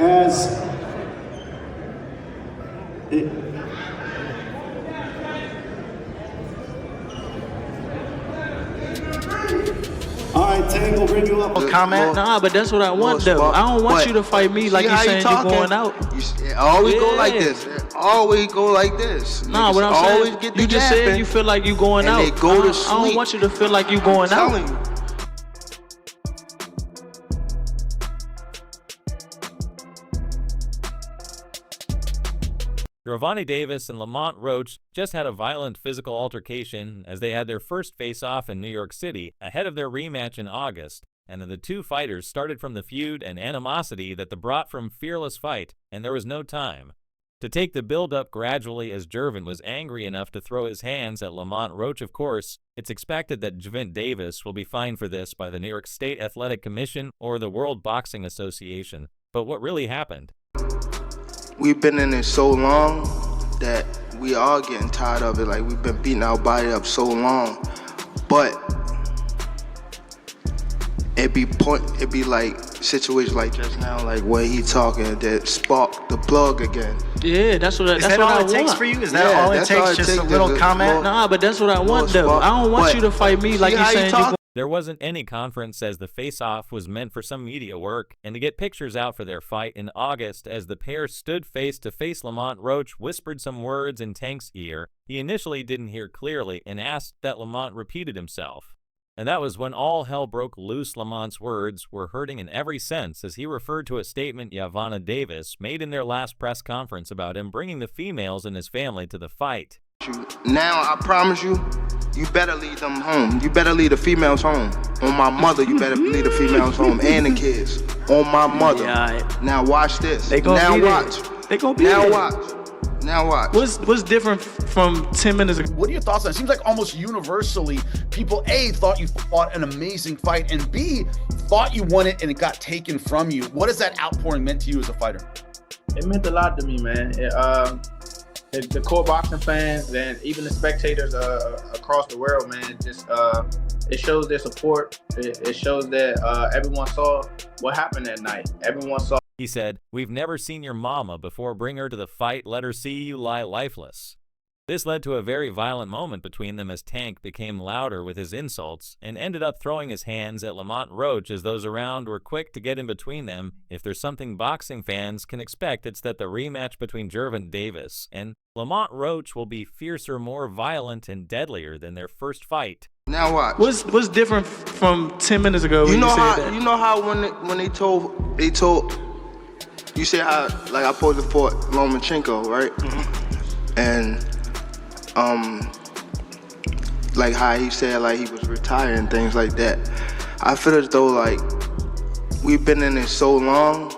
as it, all right, Tank, we'll bring you up. Comment? Nah, but that's what I want, though. I don't want you to fight me like you saying you're going out. You always go like this. Always go like this. Nah, what I'm saying, you just said you feel like you going out. They go to sleep. I don't want you to feel like you going out. I'm telling you. Gervonta Davis and Lamont Roach just had a violent physical altercation as they had their first face-off in New York City ahead of their rematch in August, and the two fighters started from the feud and animosity that brought from fearless fight, and there was no time to take the build-up gradually as Gervonta was angry enough to throw his hands at Lamont Roach. Of course, it's expected that Gervonta Davis will be fined for this by the New York State Athletic Commission or the World Boxing Association. But what really happened? We've been in it so long that we are getting tired of it. Like, we've been beating our body up so long. But it be like situations like just now, like where he talking, that spark the plug again. Yeah, that's what I want. Is that all it takes for you? Is that all it takes? Just a little comment? Nah, but that's what I want, though. I don't want you to fight me like you saying you. There wasn't any conference as the face-off was meant for some media work and to get pictures out for their fight in August. As the pair stood face-to-face, Lamont Roach whispered some words in Tank's ear. He initially didn't hear clearly and asked that Lamont repeated himself. And that was when all hell broke loose. Lamont's words were hurting in every sense as he referred to a statement Gervonta Davis made in their last press conference about him bringing the females in his family to the fight. Now, I promise you, you better lead them home. You better lead the females home. On my mother, you better lead the females home and the kids. On my mother. Yeah, now watch this. They gonna be watch. There. They gonna be now there. watch. Now watch. What's different from 10 minutes ago? What are your thoughts on it? It seems like almost universally, people A, thought you fought an amazing fight, and B, thought you won it and it got taken from you. What has that outpouring meant to you as a fighter? It meant a lot to me, man. The core boxing fans and even the spectators across the world, man, just it shows their support. It shows that everyone saw what happened that night. Everyone saw. He said, "We've never seen your mama before. Bring her to the fight. Let her see you lie lifeless." This led to a very violent moment between them as Tank became louder with his insults and ended up throwing his hands at Lamont Roach as those around were quick to get in between them. If there's something boxing fans can expect, it's that the rematch between Gervonta Davis and Lamont Roach will be fiercer, more violent, and deadlier than their first fight. Now watch. What's different from 10 minutes ago? You know how when they told you say how like I supposed to fought Lomachenko, right? Mm-hmm. And like how he said like he was retiring, things like that. I feel as though like we've been in it so long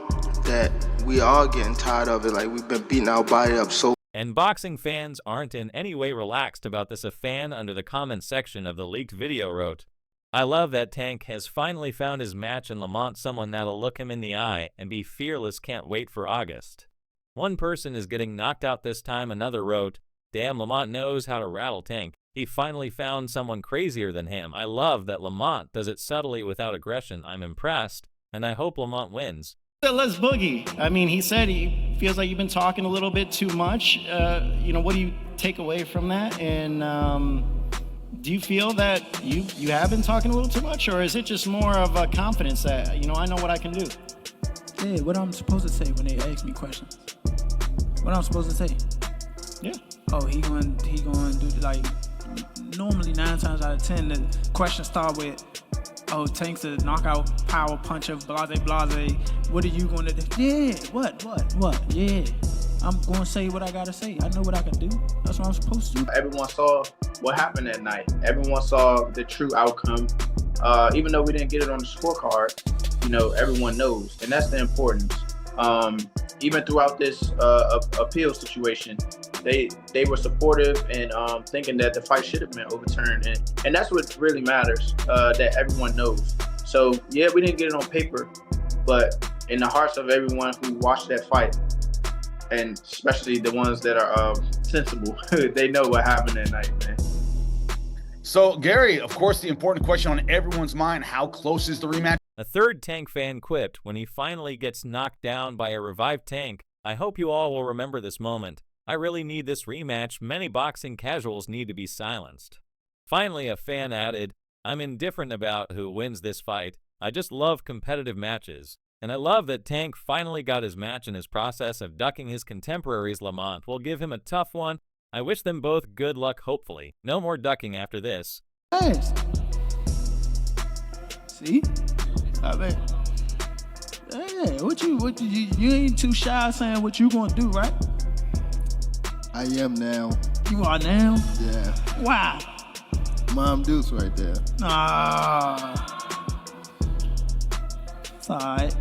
that we are getting tired of it. Like, we've been beating our body up so. And boxing fans aren't in any way relaxed about this. A fan under the comment section of the leaked video wrote, "I love that Tank has finally found his match in Lamont, someone that'll look him in the eye and be fearless. Can't wait for August." One person is getting knocked out this time. Another wrote, "Damn, Lamont knows how to rattle Tank. He finally found someone crazier than him. I love that Lamont does it subtly without aggression. I'm impressed, and I hope Lamont wins." Let's boogie. I mean, he said he feels like you've been talking a little bit too much. What do you take away from that? And do you feel that you have been talking a little too much, or is it just more of a confidence that, I know what I can do? Yeah, what I'm supposed to say when they ask me questions. What I'm supposed to say? Yeah. Oh, he going to do like, normally 9 times out of 10, the questions start with, oh, Tank's a knockout power puncher, blase, blase. What are you going to do? Yeah, what? Yeah, I'm going to say what I got to say. I know what I can do. That's what I'm supposed to do. Everyone saw what happened that night. Everyone saw the true outcome. Even though we didn't get it on the scorecard, everyone knows. And that's the importance. Even throughout this appeal situation, they were supportive and thinking that the fight should have been overturned. And that's what really matters, that everyone knows. So, yeah, we didn't get it on paper, but in the hearts of everyone who watched that fight, and especially the ones that are sensible, they know what happened that night, man. So, Gary, of course, the important question on everyone's mind, how close is the rematch? A third Tank fan quipped when he finally gets knocked down by a revived Tank, "I hope you all will remember this moment. I really need this rematch. Many boxing casuals need to be silenced." Finally, a fan added, "I'm indifferent about who wins this fight. I just love competitive matches. And I love that Tank finally got his match, and his process of ducking his contemporaries Lamont will give him a tough one. I wish them both good luck, hopefully. No more ducking after this." Nice. See? I mean, hey, you ain't too shy saying what you gonna do, right? I am now. You are now? Yeah. Why? Mom Deuce right there. It's alright.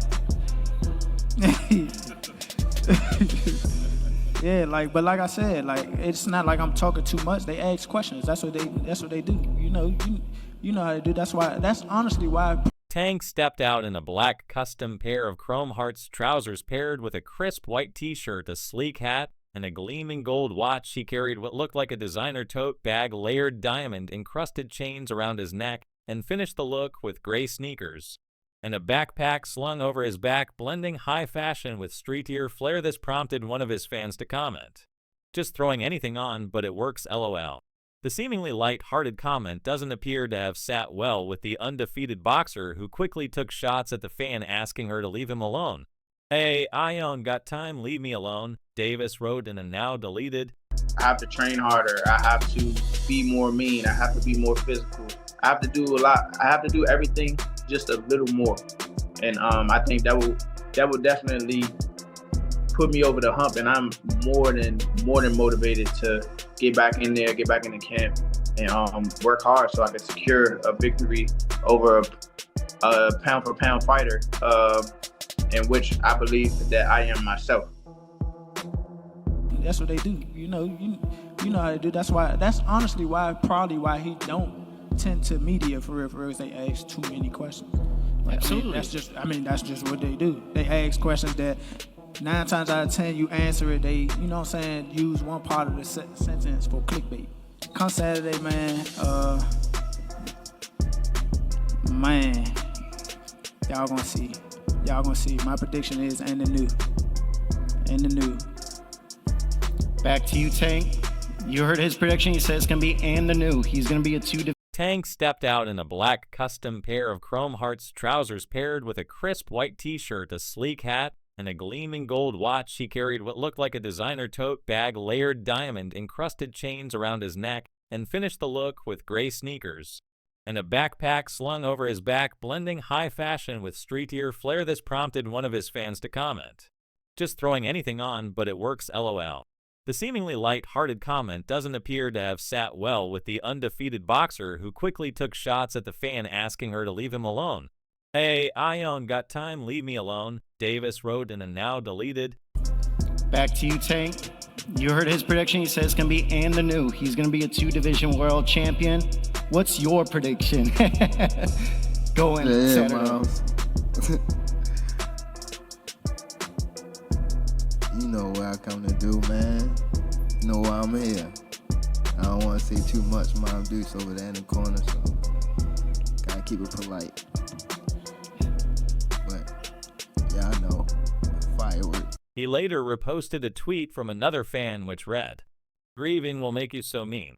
Yeah, but like I said, it's not like I'm talking too much. They ask questions. That's what they do. You know how they do. That's honestly why. Tank stepped out in a black custom pair of Chrome Hearts trousers paired with a crisp white t-shirt, a sleek hat, and a gleaming gold watch. He carried what looked like a designer tote bag, layered diamond-encrusted chains around his neck, and finished the look with gray sneakers and a backpack slung over his back, blending high fashion with streetier flair. This prompted one of his fans to comment, "Just throwing anything on, but it works, lol." The seemingly light-hearted comment doesn't appear to have sat well with the undefeated boxer, who quickly took shots at the fan asking her to leave him alone. "Hey, I don't got time, leave me alone," Davis wrote in a now deleted. I have to train harder. I have to be more mean. I have to be more physical. I have to do a lot. I have to do everything just a little more. And I think that will definitely put me over the hump. And I'm more than motivated to get back in there, get back in the camp, and work hard so I can secure a victory over a pound for pound fighter, in which I believe that I am myself. That's what they do. You know how they do. That's honestly probably why he don't tend to media for real. They ask too many questions. Absolutely. That's just what they do. They ask questions that 9 times out of 10 you answer it. They, use one part of the sentence for clickbait. Come Saturday, man. Y'all gonna see. My prediction is and the new. Back to you, Tank. You heard his prediction. He said it's going to be and the new. He's going to be a 2 Tank stepped out in a black custom pair of Chrome Hearts trousers paired with a crisp white t-shirt, a sleek hat, and a gleaming gold watch. He carried what looked like a designer tote bag, layered diamond-encrusted chains around his neck, and finished the look with gray sneakers and a backpack slung over his back, blending high fashion with streetier flair. This prompted one of his fans to comment, "Just throwing anything on, but it works, lol." The seemingly light-hearted comment doesn't appear to have sat well with the undefeated boxer, who quickly took shots at the fan asking her to leave him alone. "Hey, I don't got time, leave me alone," Davis wrote in a now deleted. Back to you, Tank. You heard his prediction. He said it's going to be and the new. He's going to be a 2-division world champion. What's your prediction? Going Saturday. Miles. You know what I come to do, man. You know why I'm here. I don't want to say too much. Mom Deuce over there in the corner, so gotta keep it polite. But yeah, I know. Fireworks. He later reposted a tweet from another fan which read, "Grieving will make you so mean."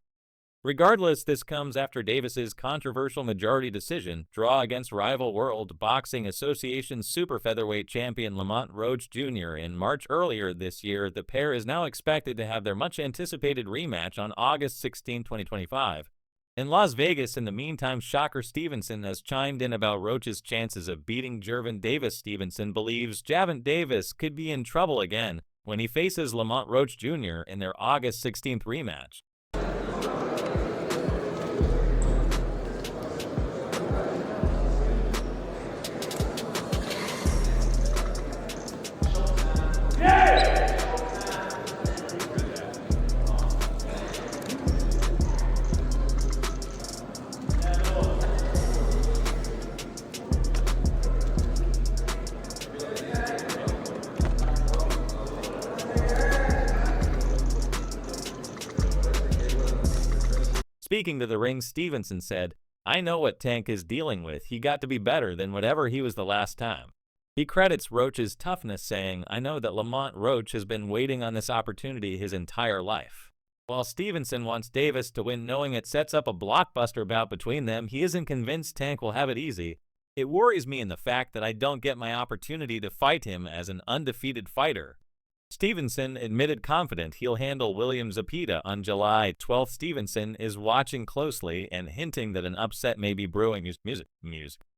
Regardless, this comes after Davis's controversial majority decision draw against rival World Boxing Association super featherweight champion Lamont Roach Jr. in March. Earlier this year. The pair is now expected to have their much-anticipated rematch on August 16, 2025. In Las Vegas, in the meantime, Shakur Stevenson has chimed in about Roach's chances of beating Gervonta. Stevenson believes Gervonta Davis could be in trouble again when he faces Lamont Roach Jr. in their August 16th rematch. Speaking to the ring, Stevenson said, I know what Tank is dealing with. He got to be better than whatever he was the last time. He credits Roach's toughness, saying, I know that Lamont Roach has been waiting on this opportunity his entire life. While Stevenson wants Davis to win knowing it sets up a blockbuster bout between them, he isn't convinced Tank will have it easy. It worries me in the fact that I don't get my opportunity to fight him as an undefeated fighter. Stevenson admitted confident he'll handle William Zepeda on July 12th. Stevenson is watching closely and hinting that an upset may be brewing.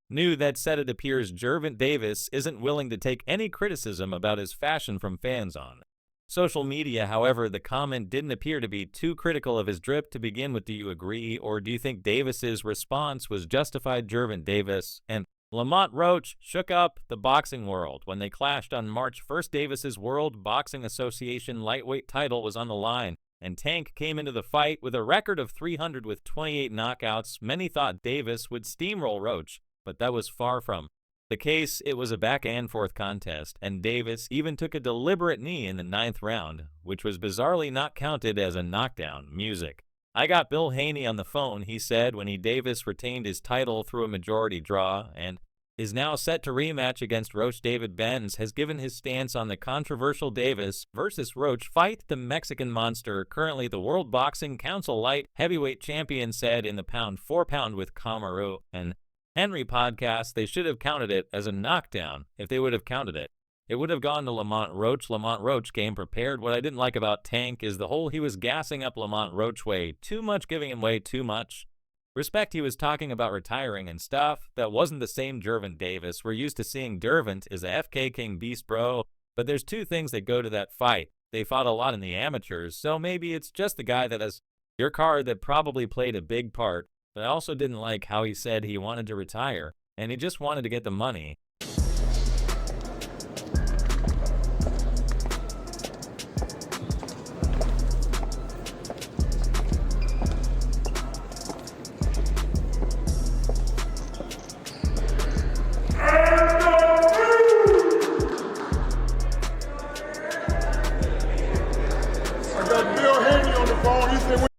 New that said it appears Gervonta Davis isn't willing to take any criticism about his fashion from fans on social media. However, the comment didn't appear to be too critical of his drip to begin with. Do you agree, or do you think Davis's response was justified? Gervonta Davis and Lamont Roach shook up the boxing world when they clashed on March 1st. Davis's World Boxing Association lightweight title was on the line, and Tank came into the fight with a record of 300 with 28 knockouts. Many thought Davis would steamroll Roach, but that was far from the case. It was a back-and-forth contest, and Davis even took a deliberate knee in the 9th round, which was bizarrely not counted as a knockdown. I got Bill Haney on the phone, he said, when Davis retained his title through a majority draw and is now set to rematch against Roach. David Benz has given his stance on the controversial Davis versus Roach fight. The Mexican monster, currently the World Boxing Council light heavyweight champion, said in the Pound for Pound with Kamaru and Henry podcast they should have counted it as a knockdown. If they would have counted it, it would have gone to Lamont Roach. Lamont Roach came prepared. What I didn't like about Tank is the whole he was gassing up Lamont Roach way too much, giving him way too much respect. He was talking about retiring and stuff. That wasn't the same Gervonta Davis. We're used to seeing Gervonta as a FK King beast, bro. But there's two things that go to that fight. They fought a lot in the amateurs, so maybe it's just the guy that has your card that probably played a big part. But I also didn't like how he said he wanted to retire, and he just wanted to get the money.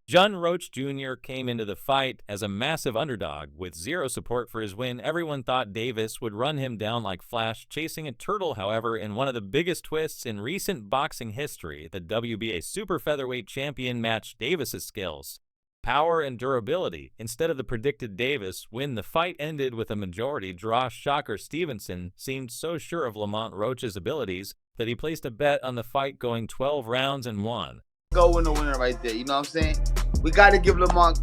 John Roach Jr. came into the fight as a massive underdog with zero support for his win. Everyone thought Davis would run him down like Flash, chasing a turtle. However, in one of the biggest twists in recent boxing history, the WBA super featherweight champion matched Davis's skills, power, and durability. Instead of the predicted Davis win, the fight ended with a majority draw. Shakur Stevenson seemed so sure of Lamont Roach's abilities that he placed a bet on the fight going 12 rounds and won. Go win the winner right there, you know what I'm saying? We got to give Lamont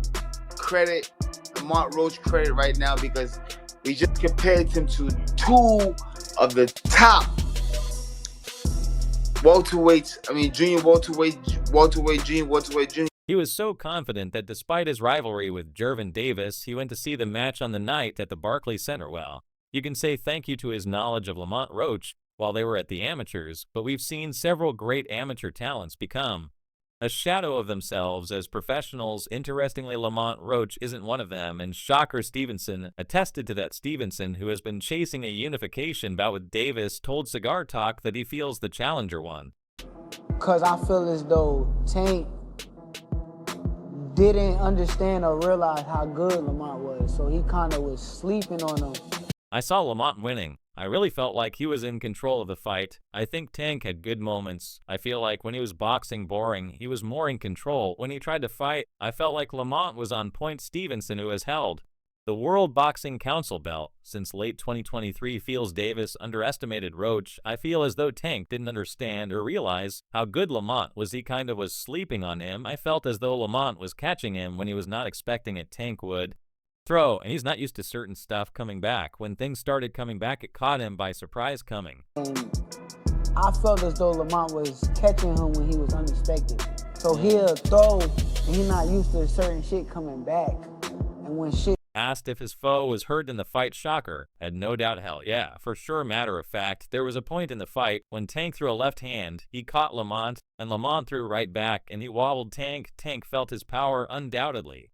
Roach credit right now, because we just compared him to two of the top junior. He was so confident that despite his rivalry with Gervonta Davis, he went to see the match on the night at the Barclays Center. Well, you can say thank you to his knowledge of Lamont Roach while they were at the amateurs, but we've seen several great amateur talents become a shadow of themselves as professionals. Interestingly, Lamont Roach isn't one of them, and Shakur Stevenson attested to that. Stevenson, who has been chasing a unification bout with Davis, told Cigar Talk that he feels the challenger won. Because I feel as though Tank didn't understand or realize how good Lamont was, so he kind of was sleeping on him. I saw Lamont winning. I really felt like he was in control of the fight. I think Tank had good moments. I feel like when he was boxing boring, he was more in control. When he tried to fight, I felt like Lamont was on point. Stevenson, who has held the World Boxing Council belt since late 2023, feels Davis underestimated Roach. I feel as though Tank didn't understand or realize how good Lamont was. He kind of was sleeping on him. I felt as though Lamont was catching him when he was not expecting it. Tank would throw, and he's not used to certain stuff coming back. When things started coming back, it caught him by surprise coming. I felt as though Lamont was catching him when he was unexpected. So he'll throw, and he's not used to certain shit coming back. And when shit asked if his foe was hurt in the fight, Shakur had no doubt. Hell yeah, for sure. Matter of fact, there was a point in the fight when Tank threw a left hand, he caught Lamont, and Lamont threw right back, and he wobbled Tank. Tank felt his power undoubtedly.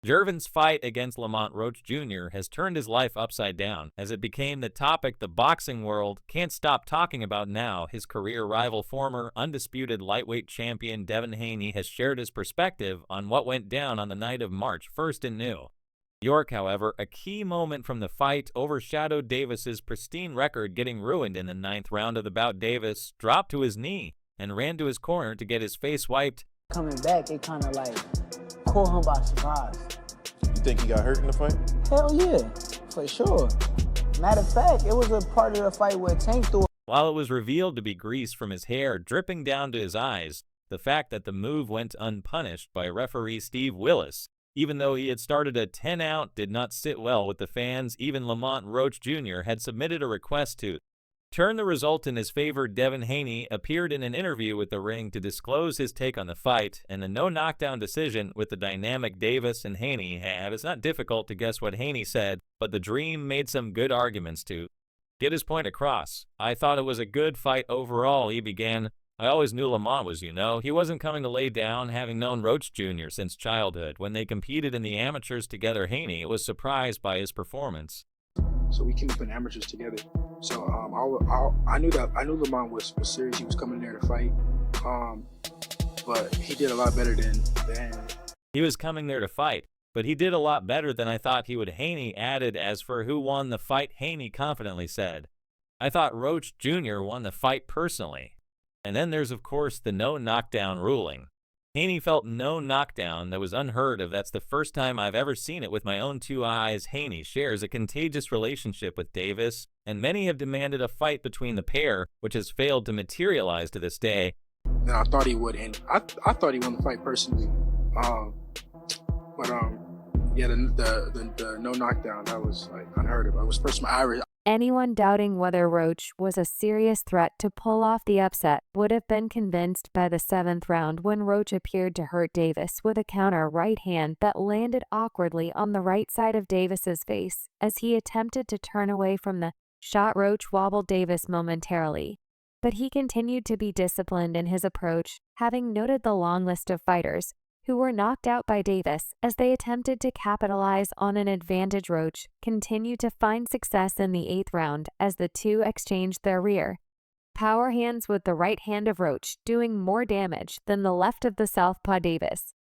Gervonta's fight against Lamont Roach Jr. has turned his life upside down, as it became the topic the boxing world can't stop talking about now. His career rival, former undisputed lightweight champion Devin Haney, has shared his perspective on what went down on the night of March 1st in New York, however, a key moment from the fight overshadowed Davis's pristine record getting ruined in the 9th round of the bout. Davis dropped to his knee and ran to his corner to get his face wiped. Coming back, it kind of like caught him by surprise. You think he got hurt in the fight? Hell yeah, for sure. Matter of fact, it was a part of the fight where Tank threw. While it was revealed to be grease from his hair dripping down to his eyes, the fact that the move went unpunished by referee Steve Willis, even though he had started a 10-out, did not sit well with the fans. Even Lamont Roach Jr. had submitted a request to turn the result in his favor. Devin Haney appeared in an interview with The Ring to disclose his take on the fight, and a no-knockdown decision with the dynamic Davis and Haney had. It's not difficult to guess what Haney said, but the Dream made some good arguments to get his point across. I thought it was a good fight overall, he began. I always knew Lamont was, he wasn't coming to lay down, having known Roach Jr. since childhood. When they competed in the amateurs together, Haney was surprised by his performance. So we came up in amateurs together. So I knew Lamont was serious. He was coming there to fight. But he did a lot better than he was coming there to fight, but he did a lot better than I thought he would. Haney added. As for who won the fight, Haney confidently said, I thought Roach Jr. won the fight personally. And then there's, of course, the no knockdown ruling. Haney felt no knockdown. That was unheard of. That's the first time I've ever seen it with my own 2 eyes. Haney shares a contagious relationship with Davis, and many have demanded a fight between the pair, which has failed to materialize to this day. And I thought he would, and I thought he won the fight personally. Yeah, the no knockdown, that was like unheard of. It was first my Irish. Anyone doubting whether Roach was a serious threat to pull off the upset would have been convinced by the 7th round, when Roach appeared to hurt Davis with a counter right hand that landed awkwardly on the right side of Davis's face. As he attempted to turn away from the shot, Roach wobbled Davis momentarily. But he continued to be disciplined in his approach, having noted the long list of fighters who were knocked out by Davis as they attempted to capitalize on an advantage. Roach continued to find success in the 8th round as the two exchanged their rear power hands, with the right hand of Roach doing more damage than the left of the southpaw Davis.